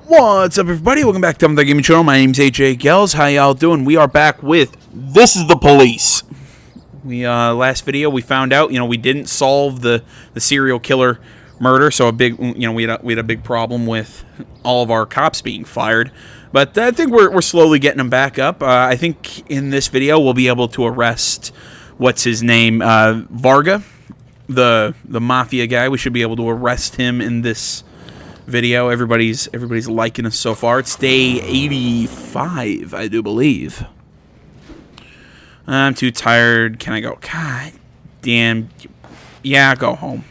What's up, everybody? Welcome back to the Gaming Channel. My name's AJ Gels. How y'all doing? We are back with This Is the Police. Last video we found out, we didn't solve the serial killer murder, so we had a big problem with all of our cops being fired. But I think we're slowly getting them back up. I think in this video we'll be able to arrest what's his name, Varga, the mafia guy. We should be able to arrest him in this video. Everybody's liking us so far. It's day 85, I do believe. I'm too tired. Can I go? God damn. Yeah, go home.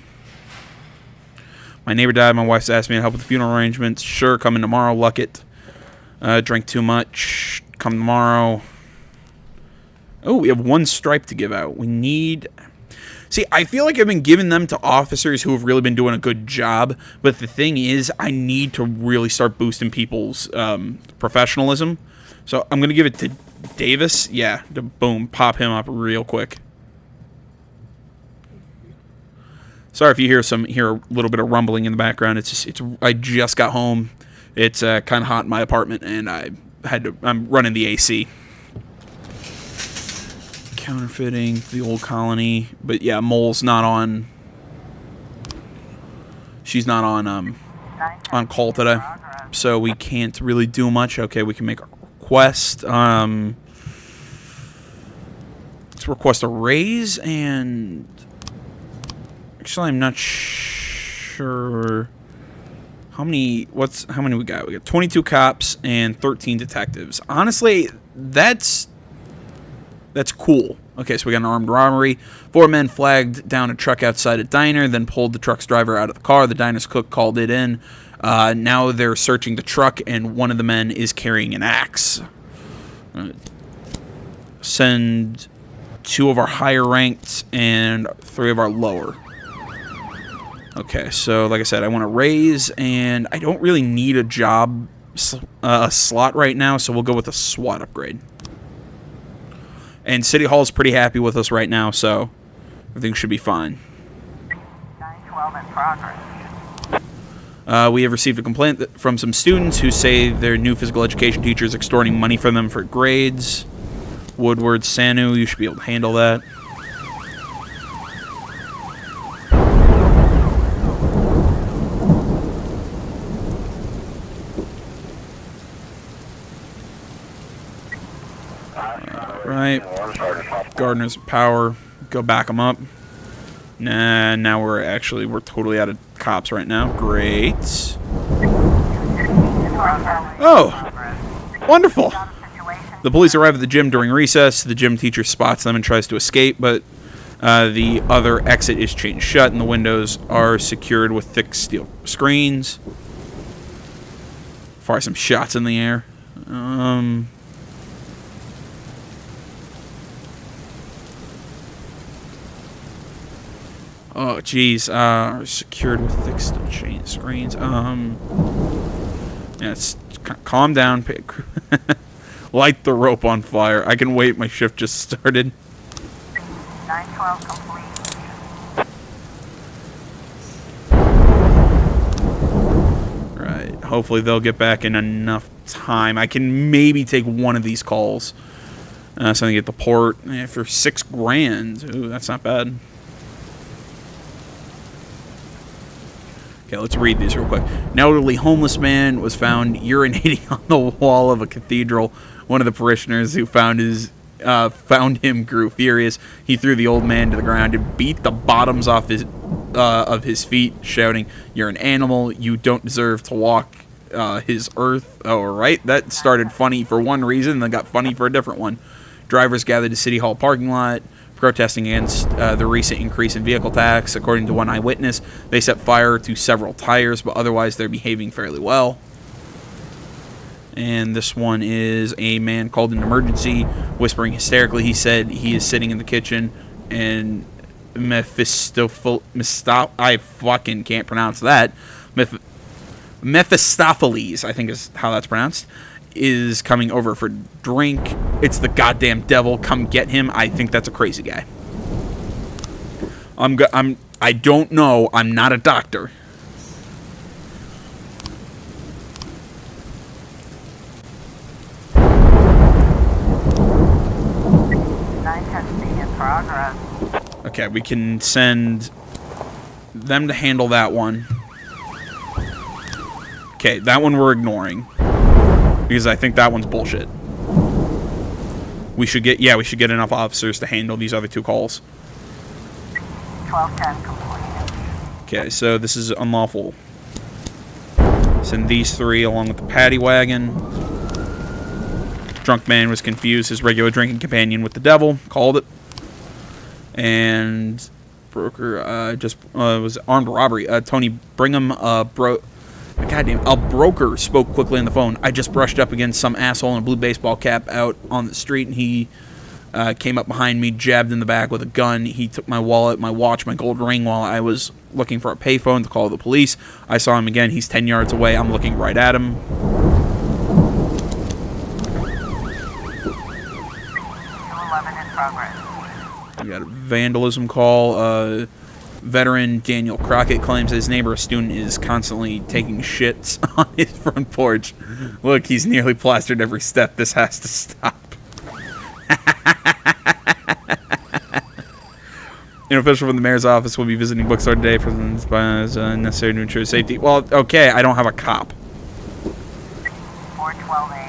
My neighbor died. My wife's asked me to help with the funeral arrangements. Sure, come in tomorrow. Luck it. Drank too much. Come tomorrow. Oh, we have one stripe to give out. We need... See, I feel like I've been giving them to officers who have really been doing a good job, but the thing is, I need to really start boosting people's professionalism. So I'm going to give it to Davis. Yeah, boom, pop him up real quick. Sorry if you hear a little bit of rumbling in the background. I just got home. It's kind of hot in my apartment, and I'm running the AC. Counterfeiting the old colony, but yeah, Mole's not on. She's not on call today, so we can't really do much. Okay, we can make a request. Let's request a raise, and actually, I'm not sure how many. How many we got? We got 22 cops and 13 detectives. Honestly, that's cool. Okay, so we got an armed robbery. 4 men flagged down a truck outside a diner, then pulled the truck's driver out of the car. The diner's cook called it in. Now they're searching the truck, and one of the men is carrying an axe. Send 2 of our higher ranked and 3 of our lower. Okay, so like I said, I want to raise, and I don't really need a job slot right now, so we'll go with a SWAT upgrade. And City Hall's pretty happy with us right now, so everything should be fine. 912 in progress. We have received a complaint from some students who say their new physical education teacher is extorting money from them for grades. Woodward, Sanu, you should be able to handle that. Right. Gardner's power. Go back them up. Nah, now we're totally out of cops right now. Great. Oh, wonderful. The police arrive at the gym during recess. The gym teacher spots them and tries to escape, but the other exit is chained shut, and the windows are secured with thick steel screens. Fire some shots in the air. Oh, jeez. Secured with thick steel chain screens. Yeah, calm down. Light the rope on fire. I can wait. My shift just started. 912 complete. Right. Hopefully they'll get back in enough time. I can maybe take one of these calls. So I can get the port for $6,000. Ooh, that's not bad. Okay, let's read these real quick. An elderly homeless man was found urinating on the wall of a cathedral. One of the parishioners who found him grew furious. He threw the old man to the ground and beat the bottoms off of his feet, shouting, "You're an animal. You don't deserve to walk his earth." Oh, right. That started funny for one reason, then got funny for a different one. Drivers gathered to City Hall parking lot, protesting against the recent increase in vehicle tax. According to one eyewitness, they set fire to several tires, but otherwise they're behaving fairly well. And this one is a man called an emergency, whispering hysterically. He said he is sitting in the kitchen, and I fucking can't pronounce that. Mephistopheles, I think is how that's pronounced, is coming over for drink. It's the goddamn devil. Come get him. I think that's a crazy guy. I don't know. I'm not a doctor. Okay, we can send them to handle that one. Okay, that one we're ignoring. Because I think that one's bullshit. We should get enough officers to handle these other 2 calls. 1210 completed. Okay, so this is unlawful. Send these 3 along with the paddy wagon. Drunk man was confused his regular drinking companion with the devil. Called it. And broker just was armed robbery. Tony Brigham goddamn, a broker spoke quickly on the phone. I just brushed up against some asshole in a blue baseball cap out on the street, and he came up behind me, jabbed in the back with a gun. He took my wallet, my watch, my gold ring while I was looking for a payphone to call the police. I saw him again. He's 10 yards away. I'm looking right at him. 211 in progress. We got a vandalism call. Veteran Daniel Crockett claims his neighbor, a student, is constantly taking shits on his front porch. Look, he's nearly plastered every step. This has to stop. An official from the mayor's office will be visiting bookstore today. Prisons as necessary to ensure safety. Well, okay, I don't have a cop. 412A.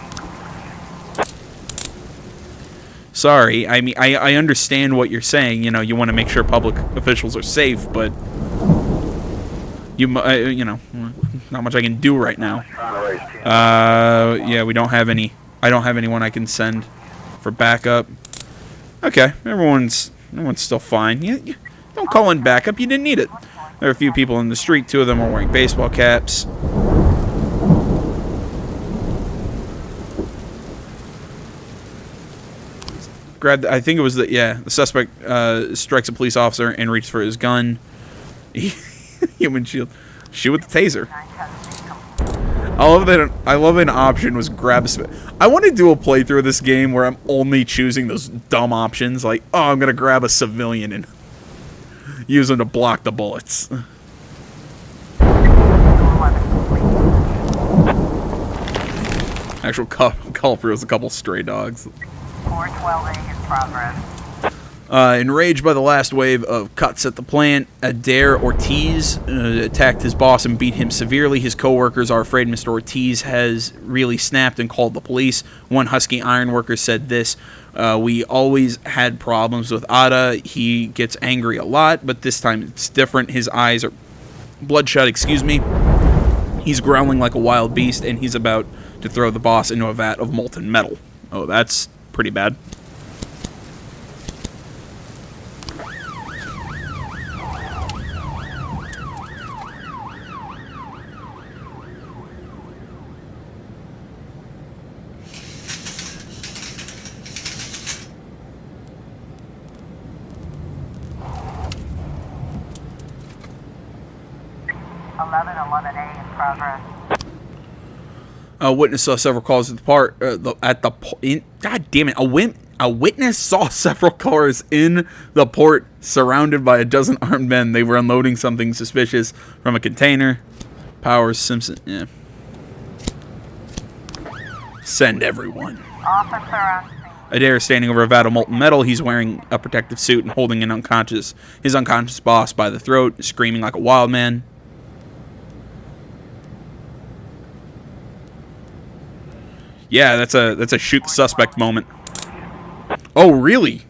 Sorry, I mean, I understand what you're saying. You know, you want to make sure public officials are safe, but you know, not much I can do right now. Yeah, we don't have any. I don't have anyone I can send for backup. Okay, everyone's still fine. You don't call in backup. You didn't need it. There are a few people in the street. 2 of them are wearing baseball caps. I think it was the suspect strikes a police officer and reaches for his gun. Human shield. Shoot with the taser. I love an option was grab a... I want to do a playthrough of this game where I'm only choosing those dumb options. Like, oh, I'm going to grab a civilian and use them to block the bullets. Actual culprit was a couple stray dogs. 412A in progress. Enraged by the last wave of cuts at the plant, Adair Ortiz attacked his boss and beat him severely. His co-workers are afraid Mr. Ortiz has really snapped and called the police. One Husky ironworker said this: we always had problems with Ada. He gets angry a lot, but this time it's different. His eyes are bloodshot, He's growling like a wild beast, and he's about to throw the boss into a vat of molten metal. Oh, that's pretty bad. A witness saw several cars at the port. God damn it! A witness saw several cars in the port surrounded by a dozen armed men. They were unloading something suspicious from a container. Powers Simpson. Yeah. Send everyone. Adair is standing over a vat of molten metal. He's wearing a protective suit and holding his unconscious boss by the throat, screaming like a wild man. Yeah, that's a shoot the suspect moment. Oh, really?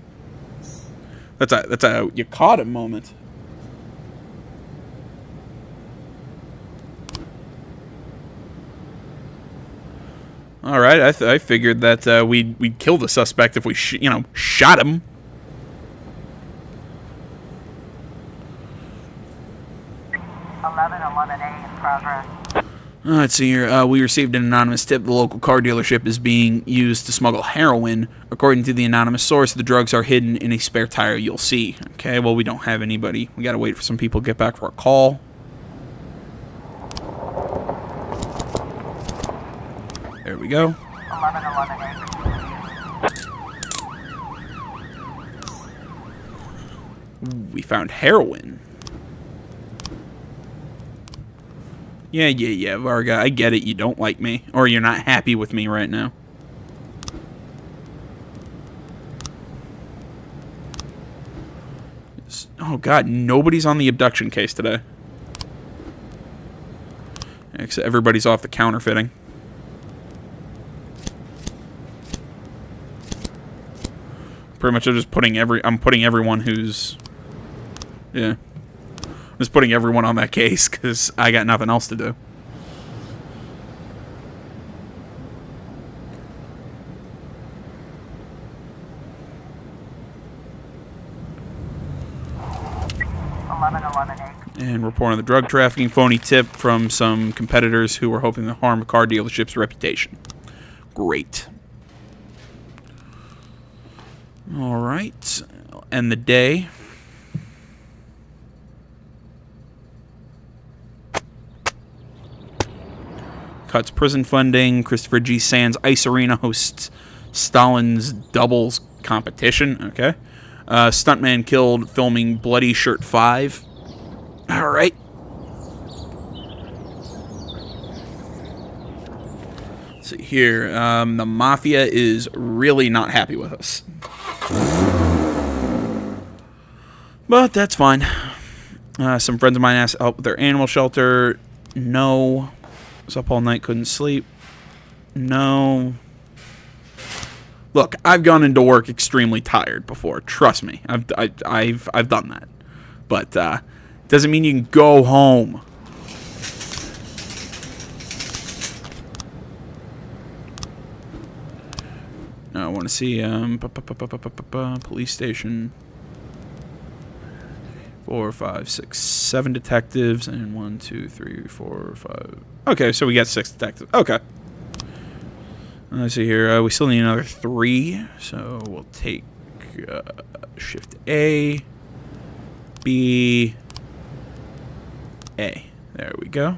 That's a you caught him moment. All right, I figured that we'd kill the suspect if we shot him. in progress. Let's see here. We received an anonymous tip. The local car dealership is being used to smuggle heroin. According to the anonymous source, the drugs are hidden in a spare tire you'll see. Okay, well, we don't have anybody. We gotta wait for some people to get back for a call. There we go. 1111A. We found heroin. Yeah, Varga, I get it. You don't like me. Or you're not happy with me right now. Oh, God. Nobody's on the abduction case today. Except everybody's off the counterfeiting. Pretty much I'm just putting everyone who's... Yeah. I'm just putting everyone on that case because I got nothing else to do. And report on the drug trafficking phony tip from some competitors who were hoping to harm a car dealership's reputation. Great. All right. End the day. Cuts prison funding. Christopher G. Sands Ice Arena hosts Stalin's doubles competition. Okay. Stuntman killed filming Bloody Shirt 5. All right. Let's see here. The Mafia is really not happy with us. But that's fine. Some friends of mine asked help with their animal shelter. No. Was up all night, couldn't sleep. No. Look, I've gone into work extremely tired before. Trust me, I've done that. But doesn't mean you can go home. I want to see police station. 4, 5, 6, 7 detectives and 1, 2, 3, 4, 5. Okay, so we got 6 detectives. Okay. Let's see here. We still need another 3, so we'll take Shift A, B, A. There we go.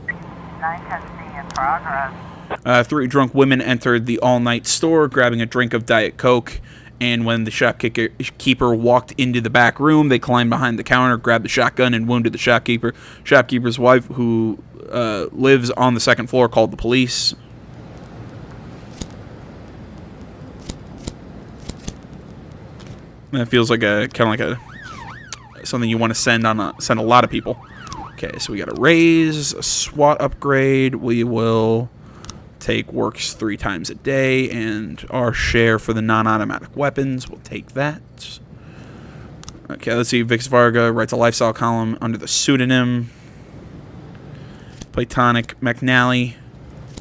910C in progress. 3 drunk women entered the all-night store, grabbing a drink of Diet Coke. And when the shopkeeper walked into the back room, they climbed behind the counter, grabbed the shotgun, and wounded the shopkeeper. Shopkeeper's wife, who lives on the second floor, called the police. That feels like something you want to send a lot of people. Okay, so we got a raise, a SWAT upgrade. We will take works 3 times a day, and our share for the non-automatic weapons. We'll take that. Okay, let's see. Vix Varga writes a lifestyle column under the pseudonym Platonic McNally.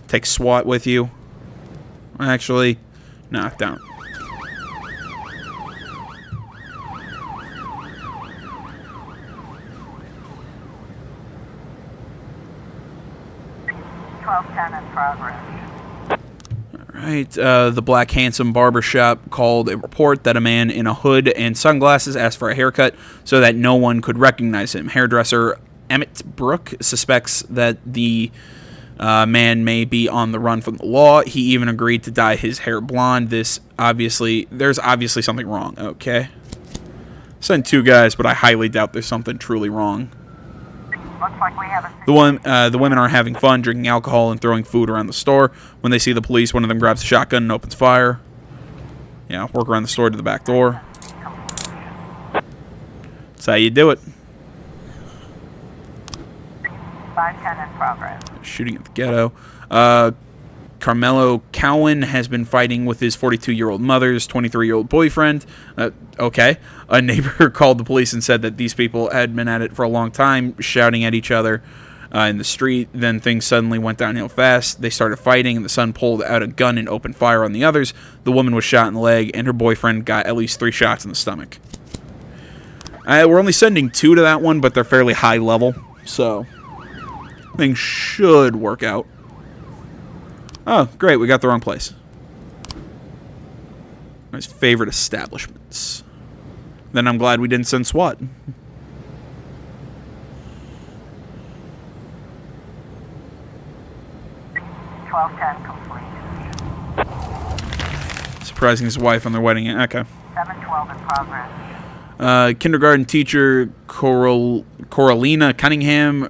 Take SWAT with you. Actually, no, don't. In progress. Alright, the Black Handsome Barbershop called a report that a man in a hood and sunglasses asked for a haircut so that no one could recognize him. Hairdresser Emmett Brook suspects that the man may be on the run from the law. He even agreed to dye his hair blonde. There's obviously something wrong, okay? Sent 2 guys, but I highly doubt there's something truly wrong. Looks like we have a... The women are having fun, drinking alcohol and throwing food around the store. When they see the police, one of them grabs a shotgun and opens fire. Yeah, work around the store to the back door. That's how you do it. 510 in progress. Shooting at the ghetto. Carmelo Cowan has been fighting with his 42-year-old mother's 23-year-old boyfriend. Okay. A neighbor called the police and said that these people had been at it for a long time, shouting at each other in the street. Then things suddenly went downhill fast. They started fighting, and the son pulled out a gun and opened fire on the others. The woman was shot in the leg, and her boyfriend got at least 3 shots in the stomach. We're only sending 2 to that one, but they're fairly high level, so things should work out. Oh, great, we got the wrong place. My favorite establishments. Then I'm glad we didn't send SWAT. complete. Surprising his wife on their wedding. Okay. 712 in progress. Kindergarten teacher Coralina Cunningham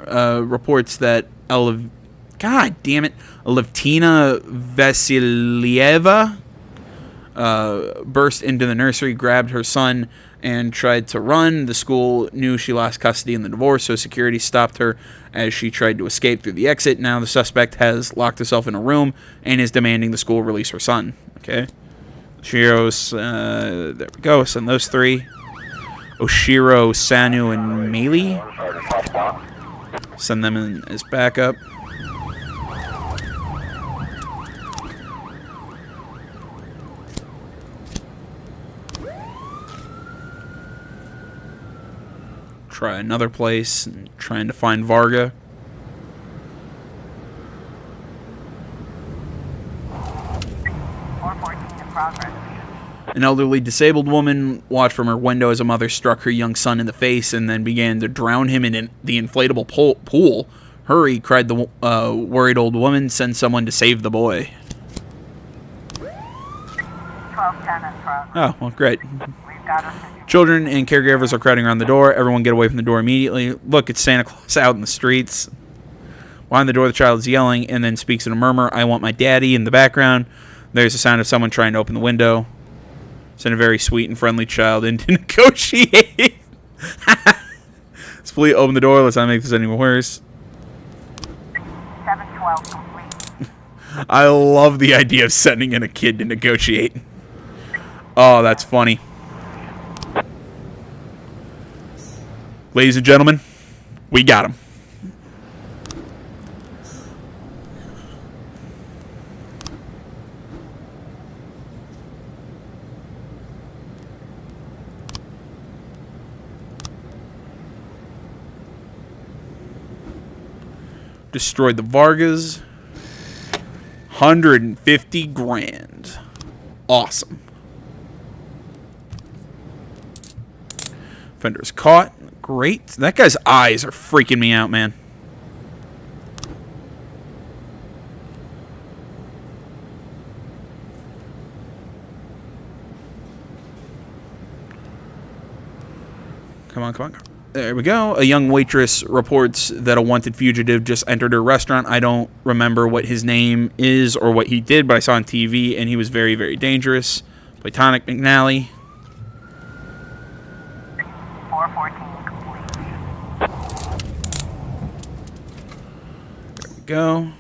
reports that Elevtina Vasilieva burst into the nursery, grabbed her son, and tried to run. The school knew she lost custody in the divorce, so security stopped her as she tried to escape through the exit. Now the suspect has locked herself in a room and is demanding the school release her son. Okay. Oshiro's, there we go. Send those three. Oshiro, Sanu, and Meili. Send them in as backup. Try another place, trying to find Varga. In progress. An elderly disabled woman watched from her window as a mother struck her young son in the face and then began to drown him in the inflatable pool. Hurry, cried the worried old woman. Send someone to save the boy. 1210 in progress. Oh, well, great. We've got a situation. Children and caregivers are crowding around the door. Everyone get away from the door immediately. Look, it's Santa Claus out in the streets. Behind the door, the child is yelling and then speaks in a murmur. I want my daddy in the background. There's the sound of someone trying to open the window. Send a very sweet and friendly child in to negotiate. Please open the door. Let's not make this any worse. 712 complete. I love the idea of sending in a kid to negotiate. Oh, that's funny. Ladies and gentlemen, we got him. Destroyed the Vargas. 150 grand. Awesome. Fender's caught. Great. That guy's eyes are freaking me out, man. Come on, come on. There we go. A young waitress reports that a wanted fugitive just entered her restaurant. I don't remember what his name is or what he did, but I saw on TV, and he was very, very dangerous. Platonic McNally. 414 complete. There we go.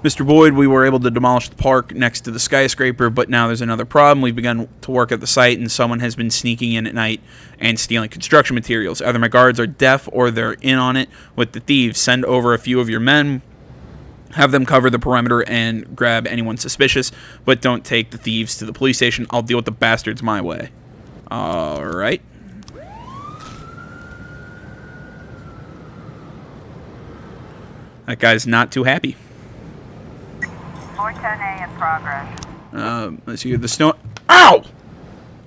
Mr. Boyd, we were able to demolish the park next to the skyscraper, but now there's another problem. We've begun to work at the site, and someone has been sneaking in at night and stealing construction materials. Either my guards are deaf or they're in on it with the thieves. Send over a few of your men. Have them cover the perimeter and grab anyone suspicious, but don't take the thieves to the police station. I'll deal with the bastards my way. All right. That guy's not too happy. 410A in progress. Let's see the stone. Ow!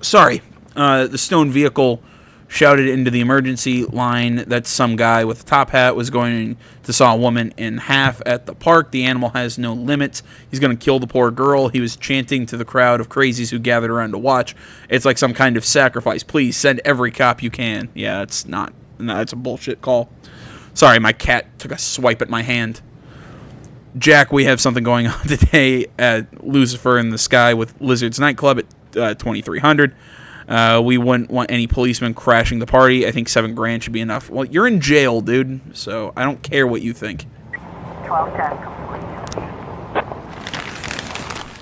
Sorry. The stone vehicle shouted into the emergency line that some guy with a top hat was going to saw a woman in half at the park. The animal has no limits. He's going to kill the poor girl. He was chanting to the crowd of crazies who gathered around to watch. It's like some kind of sacrifice. Please send every cop you can. Yeah, it's not. No, it's a bullshit call. Sorry, my cat took a swipe at my hand. Jack, we have something going on today at Lucifer in the Sky with Lizard's Nightclub at 2300. We wouldn't want any policemen crashing the party. I think $7 grand should be enough. Well, you're in jail, dude, so I don't care what you think. 1210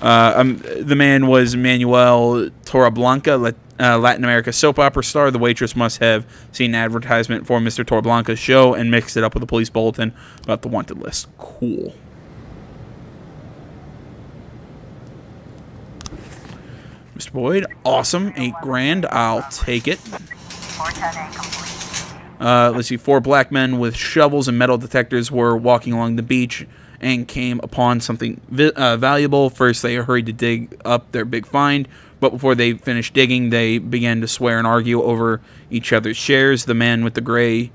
complete. The man was Manuel Torreblanca, Latin America soap opera star. The waitress must have seen an advertisement for Mr. Torreblanca's show and mixed it up with a police bulletin about the wanted list. Cool. Mr. Boyd, awesome. $8 grand. I'll take it. 410A complete. Let's see. 4 black men with shovels and metal detectors were walking along the beach and came upon something valuable. First, they hurried to dig up their big find, but before they finished digging, they began to swear and argue over each other's shares. The man with the gray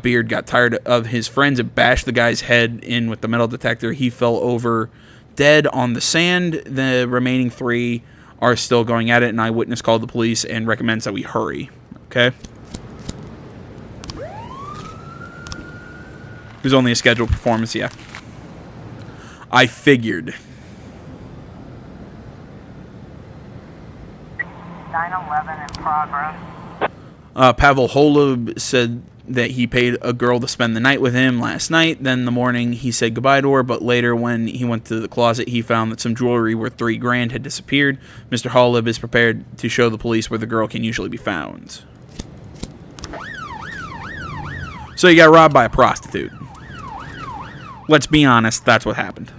beard got tired of his friends and bashed the guy's head in with the metal detector. He fell over dead on the sand. The remaining 3 are still going at it. An eyewitness called the police and recommends that we hurry. Okay? There's only a scheduled performance, yeah. I figured. 311 in progress. Pavel Holub said that he paid a girl to spend the night with him last night. Then in the morning, he said goodbye to her, but later when he went to the closet, he found that some jewelry worth $3,000 had disappeared. Mr. Holub is prepared to show the police where the girl can usually be found. So he got robbed by a prostitute. Let's be honest, that's what happened.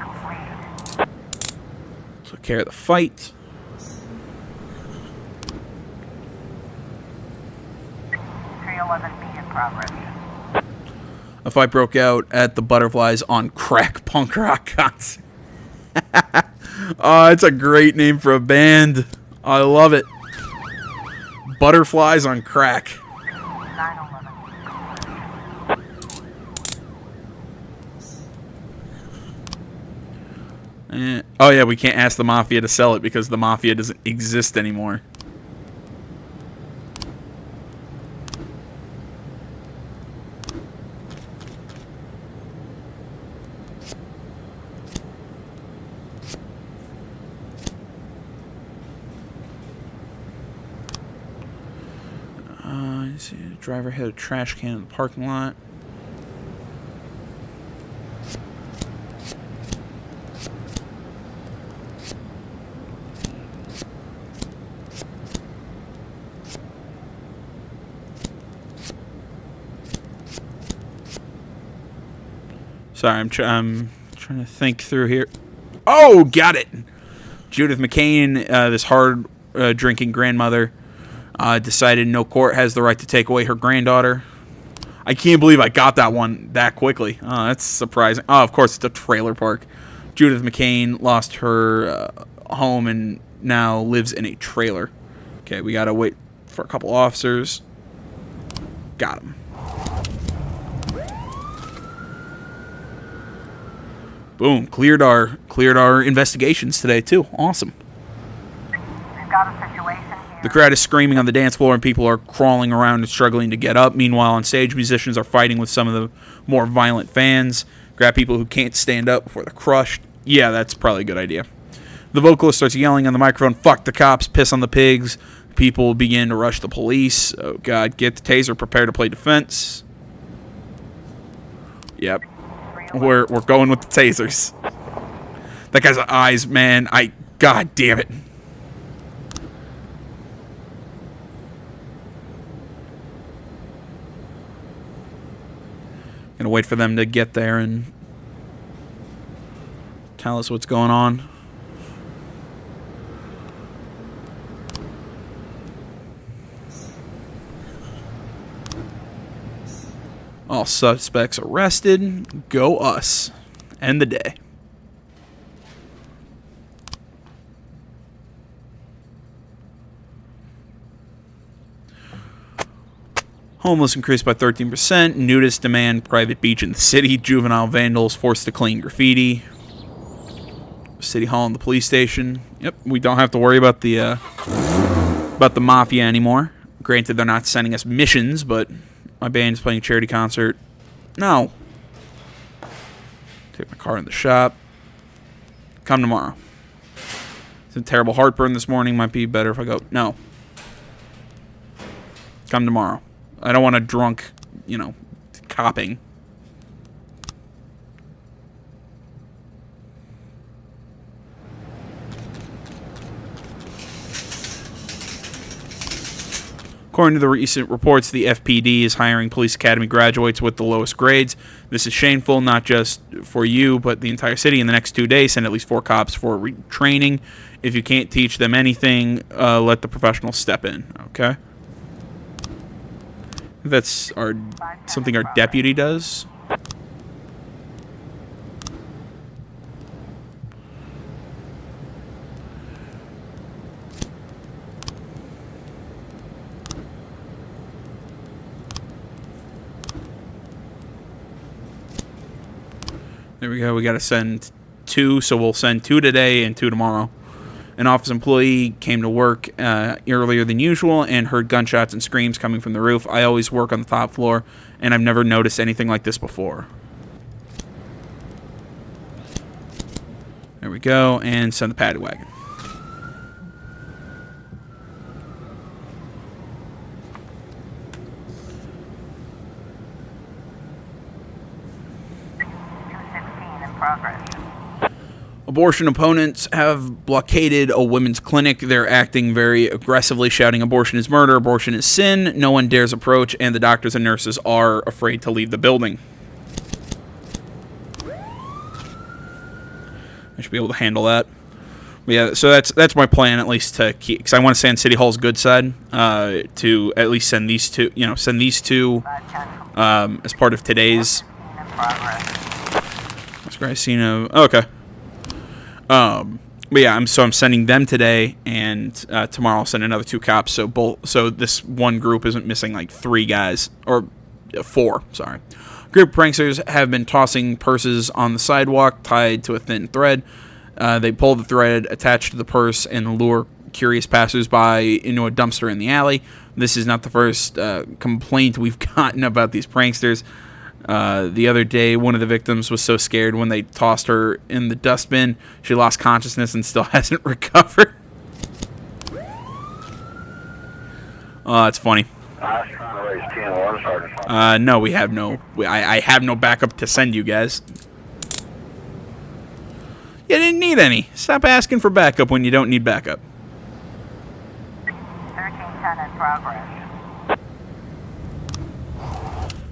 complete. Took care of the fight. 311B in progress. A fight broke out at the Butterflies on Crack punk rock concert. Oh, it's a great name for a band. I love it. Butterflies on Crack. 911. Oh yeah, we can't ask the Mafia to sell it because the Mafia doesn't exist anymore. See, the driver hit a trash can in the parking lot. Sorry, I'm trying to think through here. Oh, got it. Judith McCain, this hard drinking grandmother, decided no court has the right to take away her granddaughter. I can't believe I got that one that quickly. Oh, that's surprising. Oh, of course, it's a trailer park. Judith McCain lost her home and now lives in a trailer. Okay, we gotta wait for a couple officers. Got him. Boom, cleared our investigations today too. Awesome. We've got a situation here. The crowd is screaming on the dance floor and people are crawling around and struggling to get up. Meanwhile, on stage, musicians are fighting with some of the more violent fans. Grab people who can't stand up before they're crushed. Yeah, that's probably a good idea. The vocalist starts yelling on the microphone, "Fuck the cops, piss on the pigs." People begin to rush the police. Oh God, get the taser, prepare to play defense. Yep. We're going with the tasers. That guy's eyes, man. God damn it. Gonna wait for them to get there and tell us what's going on. All suspects arrested. Go us. End the day. Homeless increased by 13%. Nudists demand private beach in the city. Juvenile vandals forced to clean graffiti. City Hall and the police station. Yep, we don't have to worry about the Mafia anymore. Granted, they're not sending us missions, but my band's playing a charity concert. No. Take my car in the shop. Come tomorrow. It's a terrible heartburn this morning. Might be better if I go. No. Come tomorrow. I don't want a drunk, copping. According to the recent reports, the FPD is hiring police academy graduates with the lowest grades. This is shameful, not just for you, but the entire city. In the next 2 days, send at least 4 cops for training. If you can't teach them anything, let the professionals step in, okay? That's something our deputy does. There we go. We got to send 2, so we'll send 2 today and 2 tomorrow. An office employee came to work earlier than usual and heard gunshots and screams coming from the roof. I always work on the top floor, and I've never noticed anything like this before. There we go, and send the paddy wagon. In progress. Abortion opponents have blockaded a women's clinic. They're acting very aggressively, shouting abortion is murder, abortion is sin, no one dares approach, and the doctors and nurses are afraid to leave the building. I should be able to handle that. But yeah, so that's my plan, at least, to keep, because I want to stay on City Hall's good side, to at least send these two, as part of today's. In progress. Gracino. Okay. But yeah, I'm sending them today, and tomorrow I'll send another 2 cops. So this one group isn't missing like 3 guys or 4. Sorry. Group of pranksters have been tossing purses on the sidewalk tied to a thin thread. They pull the thread attached to the purse and lure curious passersby into a dumpster in the alley. This is not the first complaint we've gotten about these pranksters. The other day, one of the victims was so scared when they tossed her in the dustbin, she lost consciousness and still hasn't recovered. Oh, that's funny. I was trying to raise 10-1, Sergeant. No, we have no... I have no backup to send you guys. You didn't need any. Stop asking for backup when you don't need backup. 1310 in progress.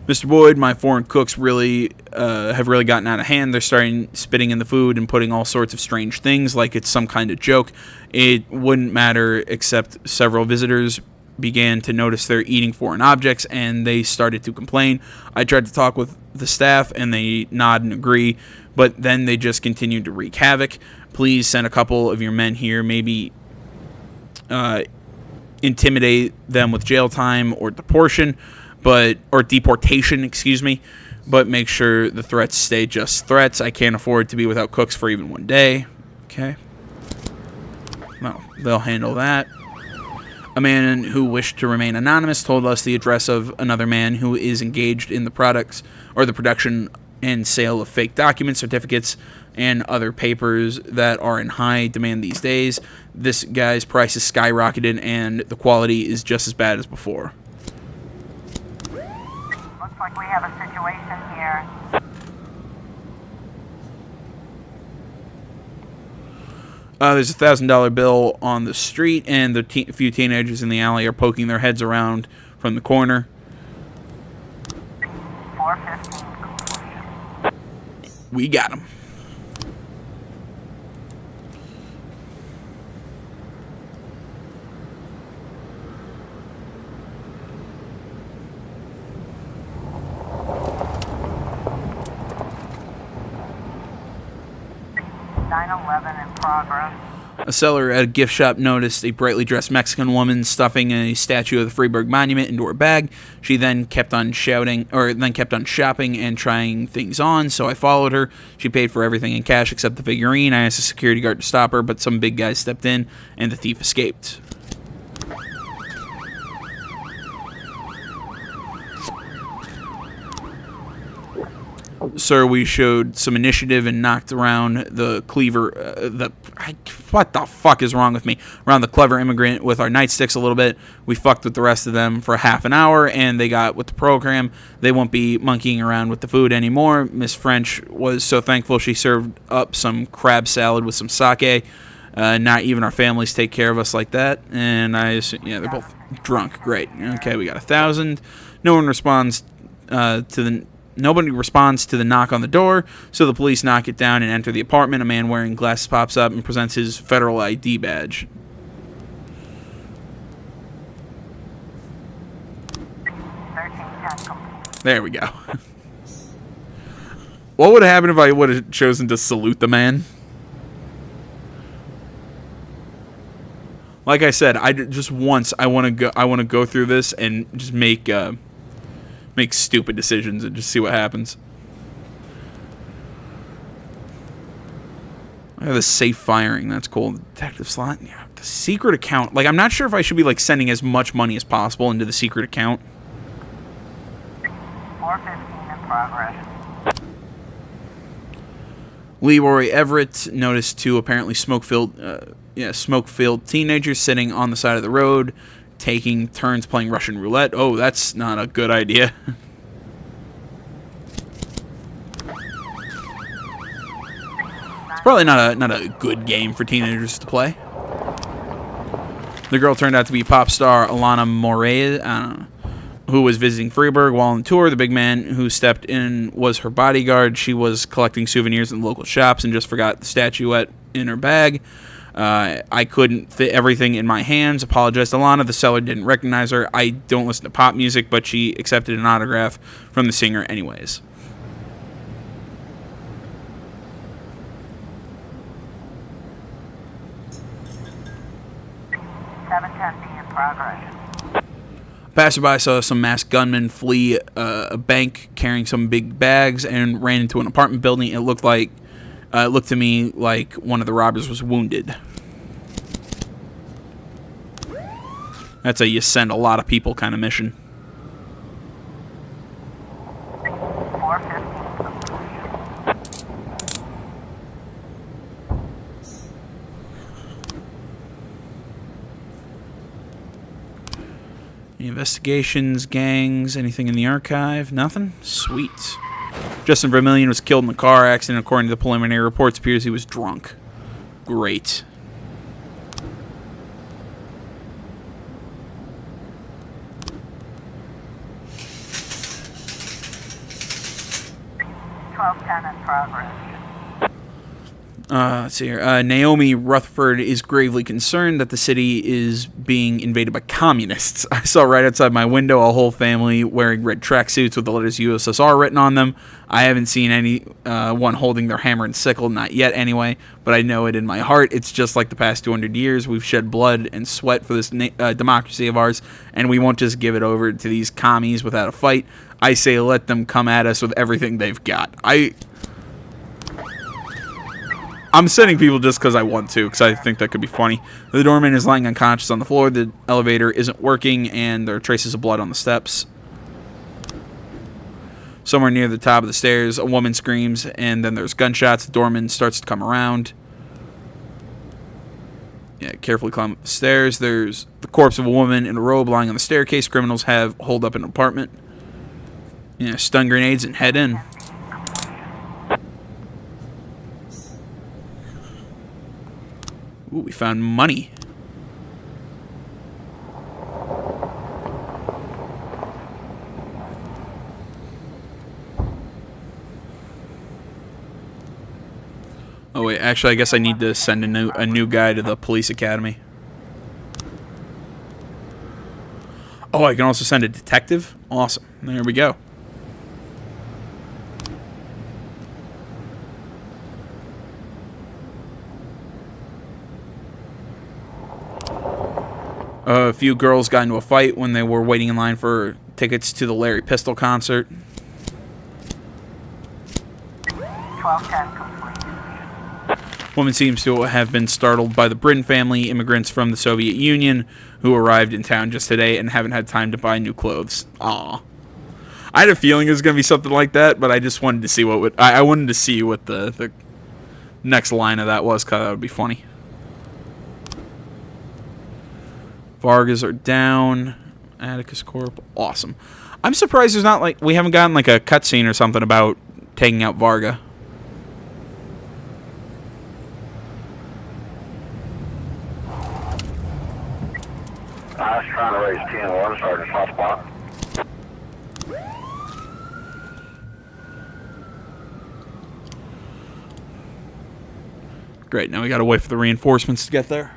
Mr. Boyd, my foreign cooks really have really gotten out of hand. They're starting spitting in the food and putting all sorts of strange things like it's some kind of joke. It wouldn't matter, except several visitors began to notice they're eating foreign objects, and they started to complain. I tried to talk with the staff, and they nod and agree, but then they just continued to wreak havoc. Please send a couple of your men here, maybe intimidate them with jail time or deportation. Deportation, excuse me, but make sure the threats stay just threats. I can't afford to be without cooks for even one day. Okay. No, they'll handle that. A man who wished to remain anonymous told us the address of another man who is engaged in the production and sale of fake document certificates and other papers that are in high demand these days. This guy's price is skyrocketed and the quality is just as bad as before. Looks like we have a situation here. There's a $1,000 bill on the street, and the few teenagers in the alley are poking their heads around from the corner. 415. We got him. In progress. A seller at a gift shop noticed a brightly dressed Mexican woman stuffing a statue of the Freeburg Monument into her bag. She then kept on shopping and trying things on, so I followed her. She paid for everything in cash except the figurine. I asked the security guard to stop her, but some big guy stepped in, and the thief escaped. Sir, we showed some initiative and knocked around the what the fuck is wrong with me? Around the clever immigrant with our nightsticks a little bit. We fucked with the rest of them for half an hour, and they got with the program. They won't be monkeying around with the food anymore. Miss French was so thankful she served up some crab salad with some sake. Not even our families take care of us like that. And I assume, yeah, they're both drunk. Great. Okay, we got 1,000. Nobody responds to the knock on the door, so the police knock it down and enter the apartment. A man wearing glasses pops up and presents his federal ID badge. 1310. There we go. What would have happened if I would have chosen to salute the man? Like I said, I want to go through this and just make stupid decisions and just see what happens. I have the safe firing. That's cool. Detective slot. Yeah. The secret account. Like, I'm not sure if I should be, like, sending as much money as possible into the secret account. 415 in progress. Leroy Everett noticed two apparently smoke-filled teenagers sitting on the side of the road, taking turns playing Russian roulette. Oh, that's not a good idea. It's probably not a good game for teenagers to play. The girl turned out to be pop star Alana Moraes, who was visiting Freiburg while on tour. The big man who stepped in was her bodyguard. She was collecting souvenirs in local shops and just forgot the statuette in her bag. I couldn't fit everything in my hands. Apologized to Alana. The seller didn't recognize her. I don't listen to pop music, but she accepted an autograph from the singer anyways. in progress. Passerby saw some masked gunmen flee a bank carrying some big bags and ran into an apartment building. It looked to me like one of the robbers was wounded. That's a you send a lot of people kind of mission. 450. Investigations, gangs, anything in the archive? Nothing? Sweet. Justin Vermillion was killed in a car accident. According to the preliminary reports, appears he was drunk. Great. In progress. Let's see here. Naomi Rutherford is gravely concerned that the city is being invaded by communists. I saw right outside my window a whole family wearing red tracksuits with the letters USSR written on them. I haven't seen anyone holding their hammer and sickle, not yet anyway, but I know it in my heart. It's just like the past 200 years. We've shed blood and sweat for this democracy of ours, and we won't just give it over to these commies without a fight. I say let them come at us with everything they've got. I'm sending people just because I want to, because I think that could be funny. The doorman is lying unconscious on the floor. The elevator isn't working, and there are traces of blood on the steps. Somewhere near the top of the stairs, a woman screams, and then there's gunshots. The doorman starts to come around. Yeah, carefully climb up the stairs. There's the corpse of a woman in a robe lying on the staircase. Criminals have holed up in an apartment. Yeah, stun grenades and head in. Ooh, we found money. Oh wait, actually I guess I need to send a new guy to the police academy. Oh, I can also send a detective? Awesome. There we go. A few girls got into a fight when they were waiting in line for tickets to the Larry Pistol concert. 1210 complete. Woman seems to have been startled by the Brin family, immigrants from the Soviet Union, who arrived in town just today and haven't had time to buy new clothes. Aw. I had a feeling it was going to be something like that, but I just wanted to see I wanted to see what the next line of that was, because that would be funny. Vargas are down. Atticus Corp. Awesome. I'm surprised there's not we haven't gotten a cutscene or something about taking out Varga. I was trying to raise 10-1, Sergeant Hotspot. Great, now we gotta wait for the reinforcements to get there.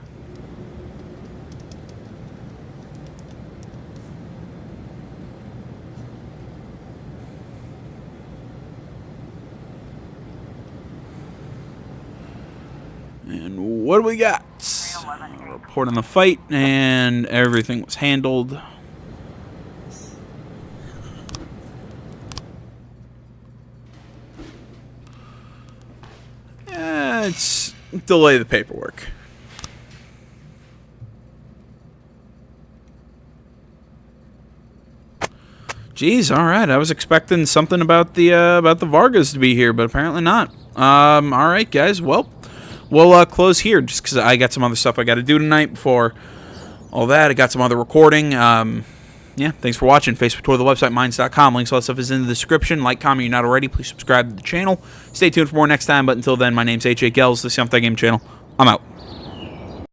And what do we got? Report on the fight, and everything was handled. Let's delay the paperwork. Jeez, all right. I was expecting something about the Vargas to be here, but apparently not. All right, guys. Well, we'll close here just because I got some other stuff I got to do tonight before all that. I got some other recording. Yeah, thanks for watching. Facebook, Twitter, the website, minds.com. Links, all that stuff is in the description. Like, comment, you're not already. Please subscribe to the channel. Stay tuned for more next time. But until then, my name's H.A. Gells. This is the Young Thug Game channel. I'm out.